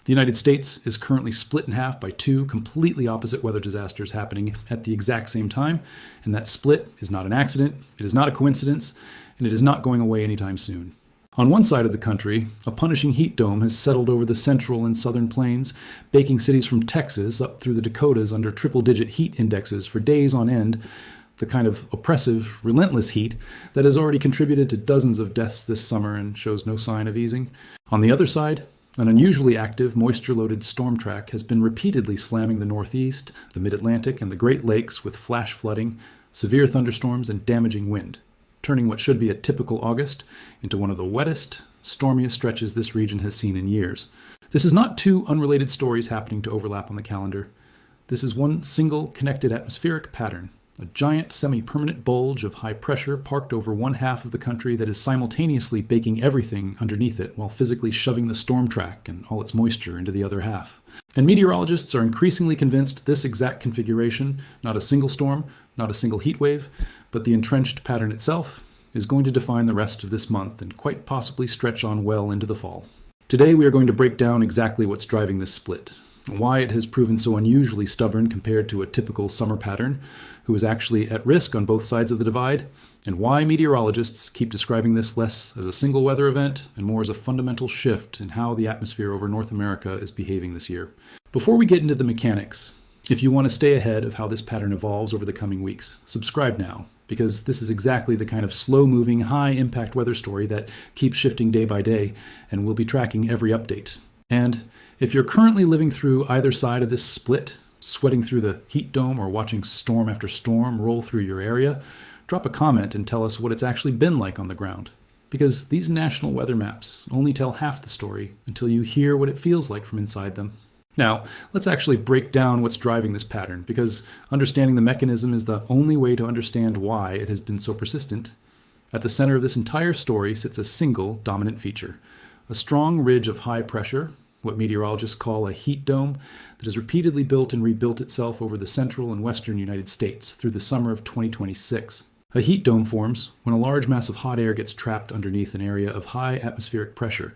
The United States is currently split in half by two completely opposite weather disasters happening at the exact same time, and that split is not an accident, it is not a coincidence, and it is not going away anytime soon. On one side of the country, a punishing heat dome has settled over the central and southern plains, baking cities from Texas up through the Dakotas under triple-digit heat indexes for days on end, the kind of oppressive, relentless heat that has already contributed to dozens of deaths this summer and shows no sign of easing. On the other side, an unusually active, moisture-loaded storm track has been repeatedly slamming the Northeast, the Mid-Atlantic, and the Great Lakes with flash flooding, severe thunderstorms, and damaging wind, turning what should be a typical August into one of the wettest, stormiest stretches this region has seen in years. This is not two unrelated stories happening to overlap on the calendar. This is one single connected atmospheric pattern, a giant semi-permanent bulge of high pressure parked over one half of the country that is simultaneously baking everything underneath it while physically shoving the storm track and all its moisture into the other half. And meteorologists are increasingly convinced this exact configuration, not a single storm, not a single heat wave, but the entrenched pattern itself, is going to define the rest of this month and quite possibly stretch on well into the fall. Today we are going to break down exactly what's driving this split, why it has proven so unusually stubborn compared to a typical summer pattern, who is actually at risk on both sides of the divide, and why meteorologists keep describing this less as a single weather event and more as a fundamental shift in how the atmosphere over North America is behaving this year. Before we get into the mechanics, if you want to stay ahead of how this pattern evolves over the coming weeks, subscribe now, because this is exactly the kind of slow-moving, high-impact weather story that keeps shifting day by day, and we'll be tracking every update. And if you're currently living through either side of this split, sweating through the heat dome or watching storm after storm roll through your area, drop a comment and tell us what it's actually been like on the ground. Because these national weather maps only tell half the story until you hear what it feels like from inside them. Now, let's actually break down what's driving this pattern, because understanding the mechanism is the only way to understand why it has been so persistent. At the center of this entire story sits a single dominant feature, a strong ridge of high pressure, what meteorologists call a heat dome, that has repeatedly built and rebuilt itself over the central and western United States through the summer of 2026. A heat dome forms when a large mass of hot air gets trapped underneath an area of high atmospheric pressure,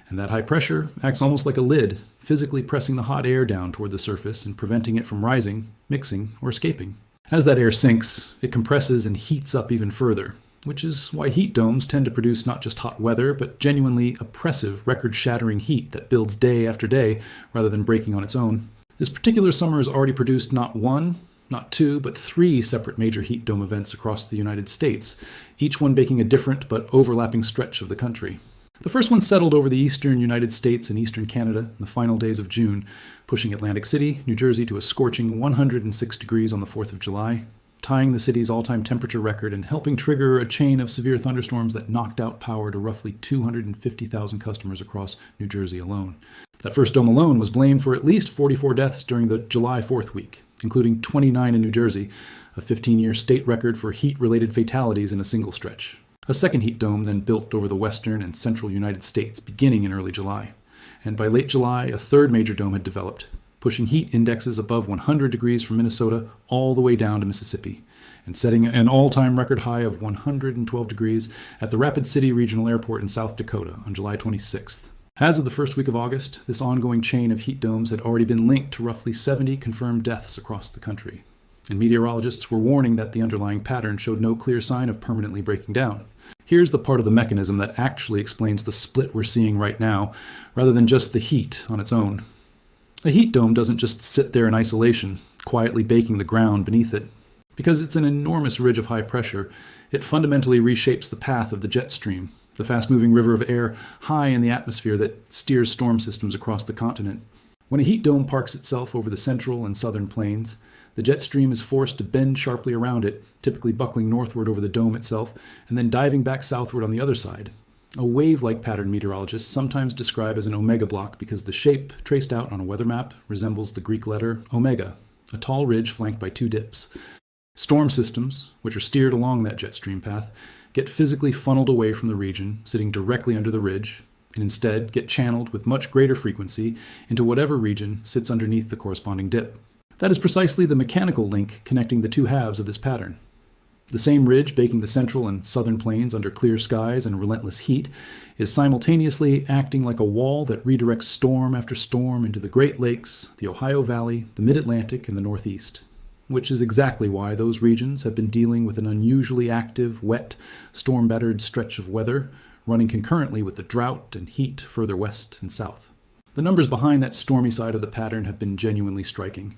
and that high pressure acts almost like a lid, physically pressing the hot air down toward the surface and preventing it from rising, mixing, or escaping. As that air sinks, it compresses and heats up even further, which is why heat domes tend to produce not just hot weather, but genuinely oppressive, record-shattering heat that builds day after day rather than breaking on its own. This particular summer has already produced not one, not two, but three separate major heat dome events across the United States, each one baking a different but overlapping stretch of the country. The first one settled over the eastern United States and eastern Canada in the final days of June, pushing Atlantic City, New Jersey to a scorching 106 degrees on the 4th of July, tying the city's all-time temperature record and helping trigger a chain of severe thunderstorms that knocked out power to roughly 250,000 customers across New Jersey alone. That first dome alone was blamed for at least 44 deaths during the July 4th week, including 29 in New Jersey, a 15-year state record for heat-related fatalities in a single stretch. A second heat dome then built over the western and central United States beginning in early July. And by late July, a third major dome had developed, pushing heat indexes above 100 degrees from Minnesota all the way down to Mississippi, and setting an all-time record high of 112 degrees at the Rapid City Regional Airport in South Dakota on July 26th. As of the first week of August, this ongoing chain of heat domes had already been linked to roughly 70 confirmed deaths across the country. And meteorologists were warning that the underlying pattern showed no clear sign of permanently breaking down. Here's the part of the mechanism that actually explains the split we're seeing right now, rather than just the heat on its own. A heat dome doesn't just sit there in isolation, quietly baking the ground beneath it. Because it's an enormous ridge of high pressure, it fundamentally reshapes the path of the jet stream, the fast-moving river of air high in the atmosphere that steers storm systems across the continent. When a heat dome parks itself over the central and southern plains, the jet stream is forced to bend sharply around it, typically buckling northward over the dome itself, and then diving back southward on the other side. A wave-like pattern meteorologists sometimes describe as an omega block because the shape, traced out on a weather map, resembles the Greek letter omega, a tall ridge flanked by two dips. Storm systems, which are steered along that jet stream path, get physically funneled away from the region, sitting directly under the ridge, and instead get channeled with much greater frequency into whatever region sits underneath the corresponding dip. That is precisely the mechanical link connecting the two halves of this pattern. The same ridge baking the central and southern plains under clear skies and relentless heat is simultaneously acting like a wall that redirects storm after storm into the Great Lakes, the Ohio Valley, the Mid-Atlantic, and the Northeast, which is exactly why those regions have been dealing with an unusually active, wet, storm-battered stretch of weather running concurrently with the drought and heat further west and south. The numbers behind that stormy side of the pattern have been genuinely striking.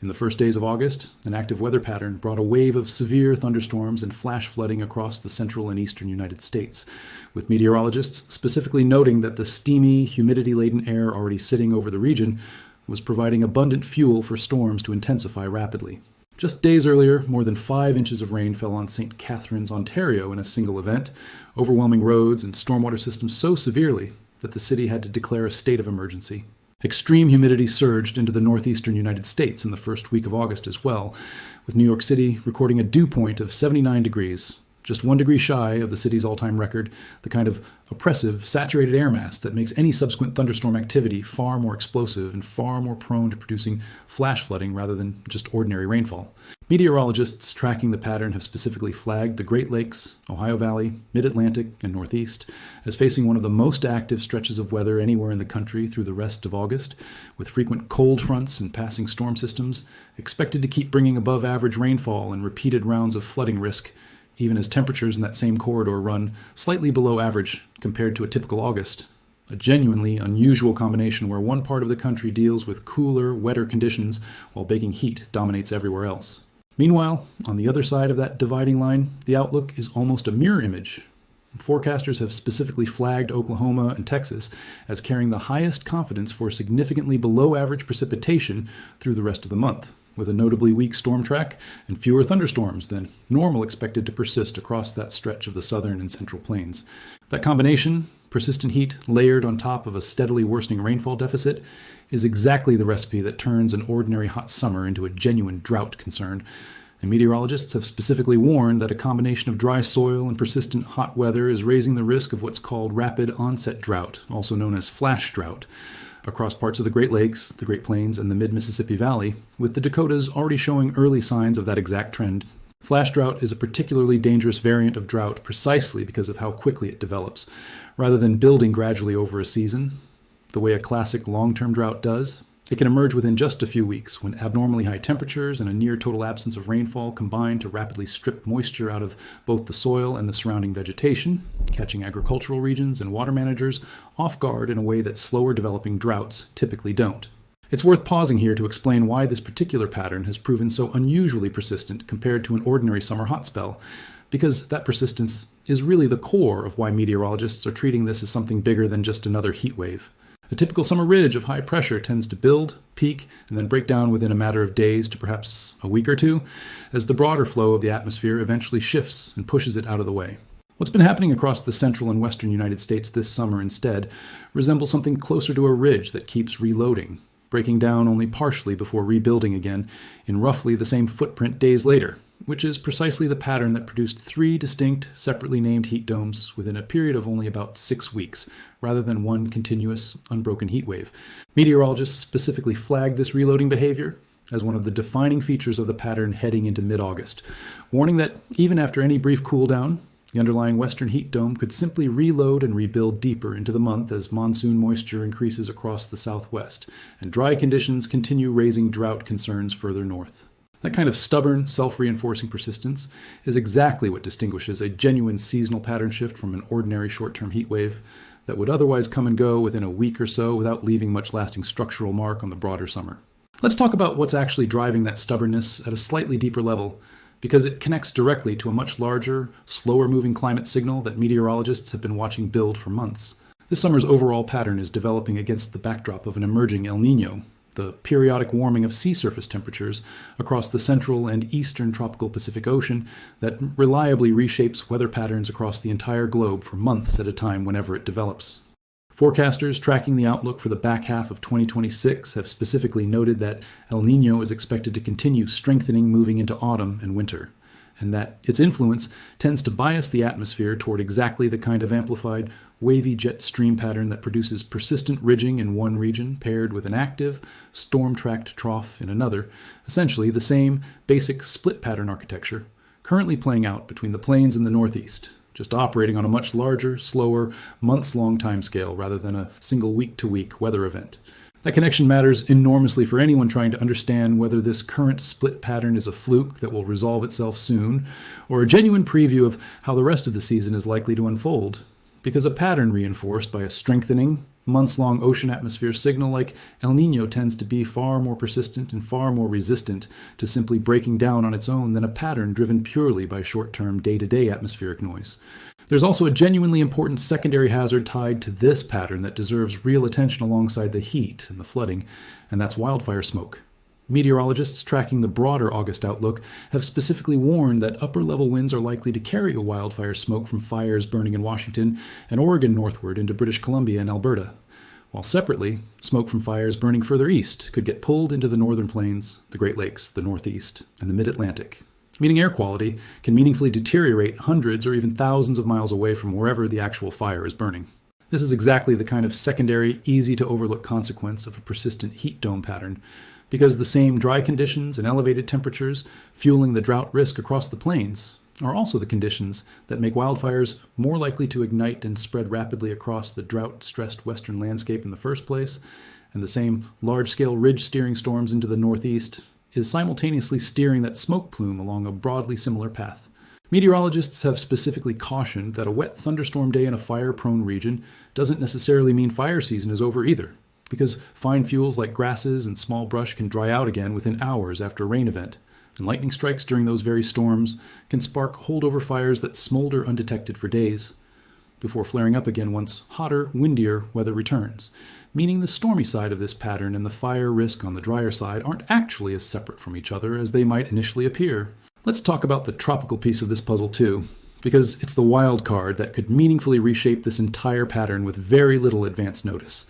In the first days of August, an active weather pattern brought a wave of severe thunderstorms and flash flooding across the central and eastern United States, with meteorologists specifically noting that the steamy, humidity-laden air already sitting over the region was providing abundant fuel for storms to intensify rapidly. Just days earlier, more than 5 inches of rain fell on St. Catharines, Ontario in a single event, overwhelming roads and stormwater systems so severely that the city had to declare a state of emergency. Extreme humidity surged into the northeastern United States in the first week of August as well, with New York City recording a dew point of 79 degrees, just 1 degree shy of the city's all-time record, the kind of oppressive, saturated air mass that makes any subsequent thunderstorm activity far more explosive and far more prone to producing flash flooding rather than just ordinary rainfall. Meteorologists tracking the pattern have specifically flagged the Great Lakes, Ohio Valley, Mid-Atlantic, and Northeast as facing one of the most active stretches of weather anywhere in the country through the rest of August, with frequent cold fronts and passing storm systems expected to keep bringing above average rainfall and repeated rounds of flooding risk, even as temperatures in that same corridor run slightly below average compared to a typical August. A genuinely unusual combination where one part of the country deals with cooler, wetter conditions while baking heat dominates everywhere else. Meanwhile, on the other side of that dividing line, the outlook is almost a mirror image. Forecasters have specifically flagged Oklahoma and Texas as carrying the highest confidence for significantly below average precipitation through the rest of the month, with a notably weak storm track and fewer thunderstorms than normal expected to persist across that stretch of the southern and central plains. That combination, persistent heat layered on top of a steadily worsening rainfall deficit, is exactly the recipe that turns an ordinary hot summer into a genuine drought concern. And meteorologists have specifically warned that a combination of dry soil and persistent hot weather is raising the risk of what's called rapid onset drought, also known as flash drought, across parts of the Great Lakes, the Great Plains, and the mid-Mississippi Valley, with the Dakotas already showing early signs of that exact trend. Flash drought is a particularly dangerous variant of drought precisely because of how quickly it develops. Rather than building gradually over a season, the way a classic long-term drought does, it can emerge within just a few weeks when abnormally high temperatures and a near-total absence of rainfall combine to rapidly strip moisture out of both the soil and the surrounding vegetation, catching agricultural regions and water managers off guard in a way that slower developing droughts typically don't. It's worth pausing here to explain why this particular pattern has proven so unusually persistent compared to an ordinary summer hot spell, because that persistence is really the core of why meteorologists are treating this as something bigger than just another heat wave. A typical summer ridge of high pressure tends to build, peak, and then break down within a matter of days to perhaps a week or two, as the broader flow of the atmosphere eventually shifts and pushes it out of the way. What's been happening across the central and western United States this summer instead resembles something closer to a ridge that keeps reloading, breaking down only partially before rebuilding again in roughly the same footprint days later, which is precisely the pattern that produced 3 distinct, separately named heat domes within a period of only about 6 weeks, rather than one continuous, unbroken heat wave. Meteorologists specifically flagged this reloading behavior as one of the defining features of the pattern heading into mid-August, warning that even after any brief cool down, the underlying western heat dome could simply reload and rebuild deeper into the month as monsoon moisture increases across the southwest, and dry conditions continue raising drought concerns further north. That kind of stubborn, self-reinforcing persistence is exactly what distinguishes a genuine seasonal pattern shift from an ordinary short-term heat wave that would otherwise come and go within a week or so without leaving much lasting structural mark on the broader summer. Let's talk about what's actually driving that stubbornness at a slightly deeper level, because it connects directly to a much larger, slower-moving climate signal that meteorologists have been watching build for months. This summer's overall pattern is developing against the backdrop of an emerging El Niño, the periodic warming of sea surface temperatures across the central and eastern tropical Pacific Ocean that reliably reshapes weather patterns across the entire globe for months at a time whenever it develops. Forecasters tracking the outlook for the back half of 2026 have specifically noted that El Niño is expected to continue strengthening moving into autumn and winter, and that its influence tends to bias the atmosphere toward exactly the kind of amplified, wavy jet stream pattern that produces persistent ridging in one region paired with an active, storm-tracked trough in another, essentially the same basic split pattern architecture currently playing out between the plains and the Northeast, just operating on a much larger, slower, months-long timescale rather than a single week-to-week weather event. That connection matters enormously for anyone trying to understand whether this current split pattern is a fluke that will resolve itself soon, or a genuine preview of how the rest of the season is likely to unfold. Because a pattern reinforced by a strengthening, months-long ocean atmosphere signal like El Niño tends to be far more persistent and far more resistant to simply breaking down on its own than a pattern driven purely by short-term, day-to-day atmospheric noise. There's also a genuinely important secondary hazard tied to this pattern that deserves real attention alongside the heat and the flooding, and that's wildfire smoke. Meteorologists tracking the broader August outlook have specifically warned that upper-level winds are likely to carry a wildfire smoke from fires burning in Washington and Oregon northward into British Columbia and Alberta, while separately, smoke from fires burning further east could get pulled into the northern plains, the Great Lakes, the Northeast, and the Mid-Atlantic, meaning air quality can meaningfully deteriorate hundreds or even thousands of miles away from wherever the actual fire is burning. This is exactly the kind of secondary, easy-to-overlook consequence of a persistent heat dome pattern, because the same dry conditions and elevated temperatures fueling the drought risk across the plains are also the conditions that make wildfires more likely to ignite and spread rapidly across the drought-stressed western landscape in the first place, and the same large-scale ridge steering storms into the northeast is simultaneously steering that smoke plume along a broadly similar path. Meteorologists have specifically cautioned that a wet thunderstorm day in a fire-prone region doesn't necessarily mean fire season is over either, because fine fuels like grasses and small brush can dry out again within hours after a rain event, and lightning strikes during those very storms can spark holdover fires that smolder undetected for days, before flaring up again once hotter, windier weather returns, meaning the stormy side of this pattern and the fire risk on the drier side aren't actually as separate from each other as they might initially appear. Let's talk about the tropical piece of this puzzle too, because it's the wild card that could meaningfully reshape this entire pattern with very little advance notice.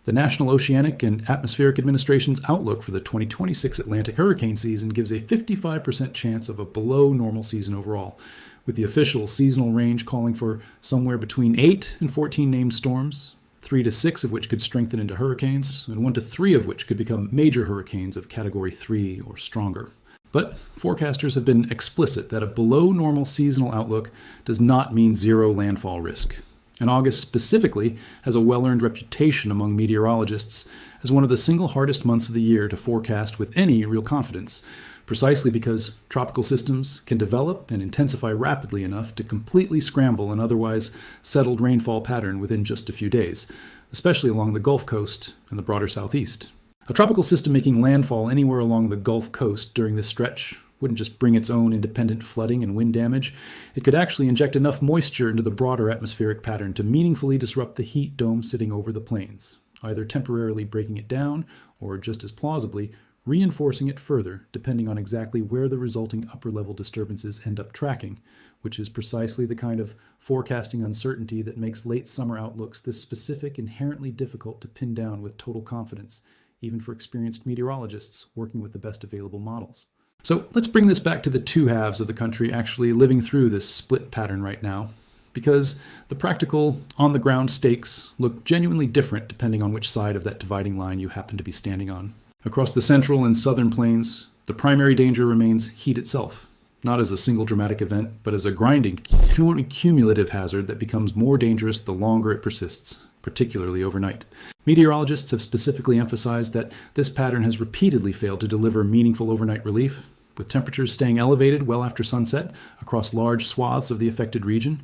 The National Oceanic and Atmospheric Administration's outlook for the 2026 Atlantic hurricane season gives a 55% chance of a below-normal season overall, with the official seasonal range calling for somewhere between 8 and 14 named storms, 3 to 6 of which could strengthen into hurricanes, and 1 to 3 of which could become major hurricanes of Category 3 or stronger. But forecasters have been explicit that a below-normal seasonal outlook does not mean zero landfall risk. And August specifically has a well-earned reputation among meteorologists as one of the single hardest months of the year to forecast with any real confidence, precisely because tropical systems can develop and intensify rapidly enough to completely scramble an otherwise settled rainfall pattern within just a few days, especially along the Gulf Coast and the broader southeast. A tropical system making landfall anywhere along the Gulf Coast during this stretch wouldn't just bring its own independent flooding and wind damage, it could actually inject enough moisture into the broader atmospheric pattern to meaningfully disrupt the heat dome sitting over the plains, either temporarily breaking it down or, just as plausibly, reinforcing it further, depending on exactly where the resulting upper-level disturbances end up tracking, which is precisely the kind of forecasting uncertainty that makes late summer outlooks this specific inherently difficult to pin down with total confidence, even for experienced meteorologists working with the best available models. So let's bring this back to the two halves of the country actually living through this split pattern right now, because the practical, on-the-ground stakes look genuinely different depending on which side of that dividing line you happen to be standing on. Across the central and southern plains, the primary danger remains heat itself, not as a single dramatic event, but as a grinding, cumulative hazard that becomes more dangerous the longer it persists, particularly overnight. Meteorologists have specifically emphasized that this pattern has repeatedly failed to deliver meaningful overnight relief, with temperatures staying elevated well after sunset across large swaths of the affected region,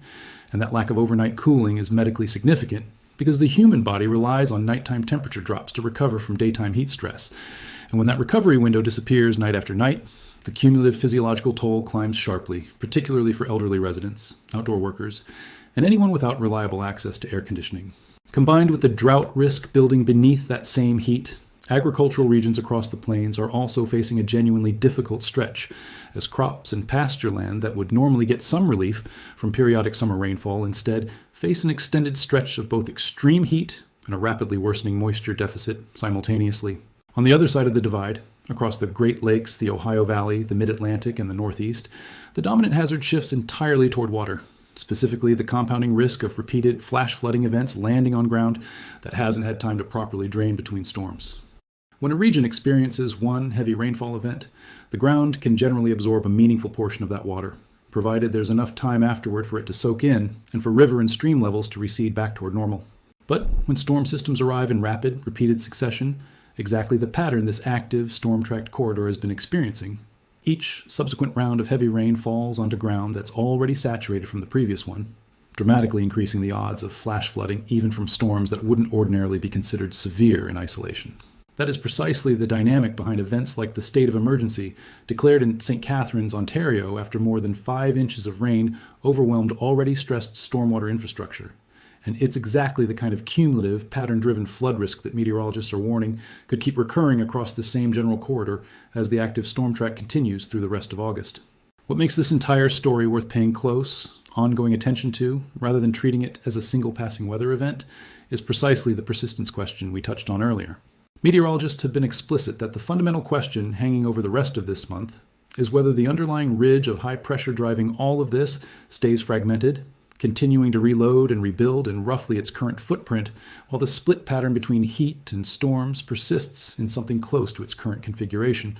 and that lack of overnight cooling is medically significant because the human body relies on nighttime temperature drops to recover from daytime heat stress. And when that recovery window disappears night after night, the cumulative physiological toll climbs sharply, particularly for elderly residents, outdoor workers, and anyone without reliable access to air conditioning. Combined with the drought risk building beneath that same heat, agricultural regions across the plains are also facing a genuinely difficult stretch, as crops and pasture land that would normally get some relief from periodic summer rainfall instead face an extended stretch of both extreme heat and a rapidly worsening moisture deficit simultaneously. On the other side of the divide, across the Great Lakes, the Ohio Valley, the Mid-Atlantic, and the Northeast, the dominant hazard shifts entirely toward water, specifically the compounding risk of repeated flash flooding events landing on ground that hasn't had time to properly drain between storms. When a region experiences one heavy rainfall event, the ground can generally absorb a meaningful portion of that water, provided there's enough time afterward for it to soak in and for river and stream levels to recede back toward normal. But when storm systems arrive in rapid, repeated succession, exactly the pattern this active, storm-tracked corridor has been experiencing, each subsequent round of heavy rain falls onto ground that's already saturated from the previous one, dramatically increasing the odds of flash flooding even from storms that wouldn't ordinarily be considered severe in isolation. That is precisely the dynamic behind events like the state of emergency declared in St. Catharines, Ontario, after more than 5 inches of rain overwhelmed already stressed stormwater infrastructure. And it's exactly the kind of cumulative, pattern-driven flood risk that meteorologists are warning could keep recurring across the same general corridor as the active storm track continues through the rest of August. What makes this entire story worth paying close, ongoing attention to, rather than treating it as a single passing weather event, is precisely the persistence question we touched on earlier. Meteorologists have been explicit that the fundamental question hanging over the rest of this month is whether the underlying ridge of high pressure driving all of this stays fragmented, continuing to reload and rebuild in roughly its current footprint, while the split pattern between heat and storms persists in something close to its current configuration,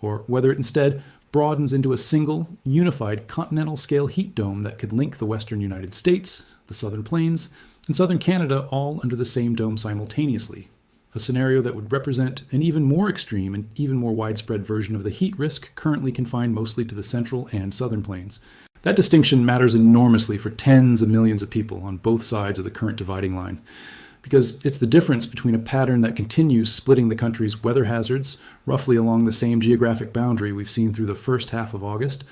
or whether it instead broadens into a single, unified continental-scale heat dome that could link the western United States, the southern plains, and southern Canada all under the same dome simultaneously. A scenario that would represent an even more extreme and even more widespread version of the heat risk currently confined mostly to the central and southern plains. That distinction matters enormously for tens of millions of people on both sides of the current dividing line, because it's the difference between a pattern that continues splitting the country's weather hazards roughly along the same geographic boundary we've seen through the first half of August,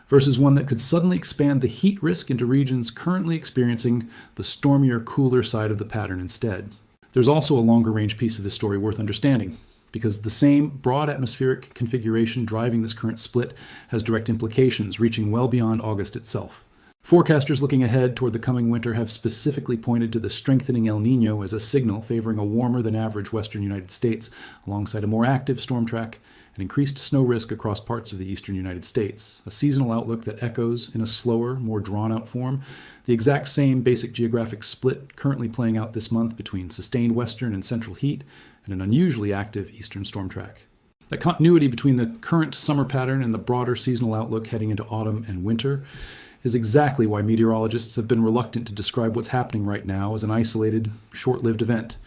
versus one that could suddenly expand the heat risk into regions currently experiencing the stormier, cooler side of the pattern instead. There's also a longer-range piece of this story worth understanding, because the same broad atmospheric configuration driving this current split has direct implications reaching well beyond August itself. Forecasters looking ahead toward the coming winter have specifically pointed to the strengthening El Niño as a signal favoring a warmer-than-average western United States, alongside a more active storm track and increased snow risk across parts of the eastern United States, a seasonal outlook that echoes, in a slower, more drawn-out form, the exact same basic geographic split currently playing out this month between sustained western and central heat and an unusually active eastern storm track. That continuity between the current summer pattern and the broader seasonal outlook heading into autumn and winter is exactly why meteorologists have been reluctant to describe what's happening right now as an isolated, short-lived event,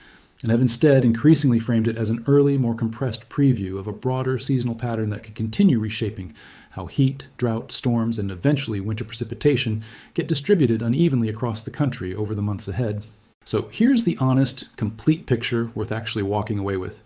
and have instead increasingly framed it as an early, more compressed preview of a broader seasonal pattern that could continue reshaping how heat, drought, storms, and eventually winter precipitation get distributed unevenly across the country over the months ahead. So here's the honest, complete picture worth actually walking away with.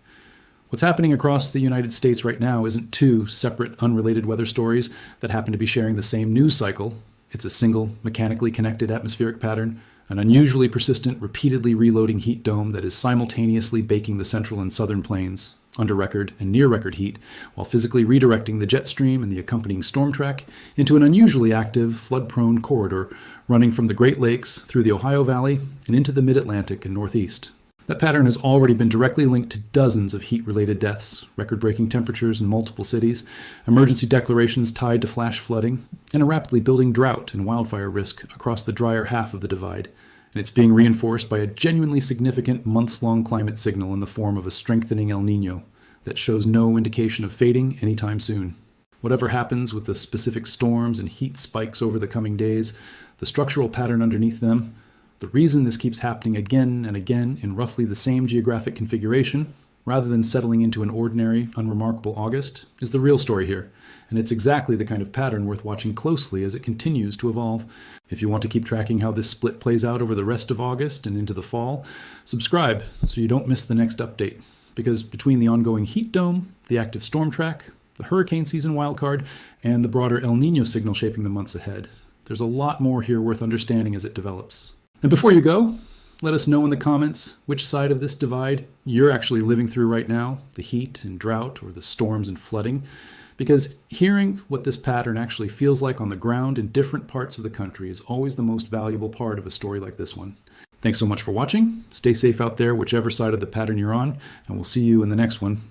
What's happening across the United States right now isn't two separate, unrelated weather stories that happen to be sharing the same news cycle. It's a single, mechanically connected atmospheric pattern, an unusually persistent, repeatedly reloading heat dome that is simultaneously baking the central and southern plains, under record and near record heat, while physically redirecting the jet stream and the accompanying storm track into an unusually active, flood-prone corridor running from the Great Lakes through the Ohio Valley and into the mid-Atlantic and Northeast. That pattern has already been directly linked to dozens of heat-related deaths, record-breaking temperatures in multiple cities, emergency declarations tied to flash flooding, and a rapidly building drought and wildfire risk across the drier half of the divide. And it's being reinforced by a genuinely significant months-long climate signal in the form of a strengthening El Niño that shows no indication of fading anytime soon. Whatever happens with the specific storms and heat spikes over the coming days, the structural pattern underneath them, the reason this keeps happening again and again in roughly the same geographic configuration, rather than settling into an ordinary, unremarkable August, is the real story here, and it's exactly the kind of pattern worth watching closely as it continues to evolve. If you want to keep tracking how this split plays out over the rest of August and into the fall, subscribe so you don't miss the next update, because between the ongoing heat dome, the active storm track, the hurricane season wildcard, and the broader El Niño signal shaping the months ahead, there's a lot more here worth understanding as it develops. And before you go, let us know in the comments which side of this divide you're actually living through right now, the heat and drought or the storms and flooding, because hearing what this pattern actually feels like on the ground in different parts of the country is always the most valuable part of a story like this one. Thanks so much for watching. Stay safe out there, whichever side of the pattern you're on, and we'll see you in the next one.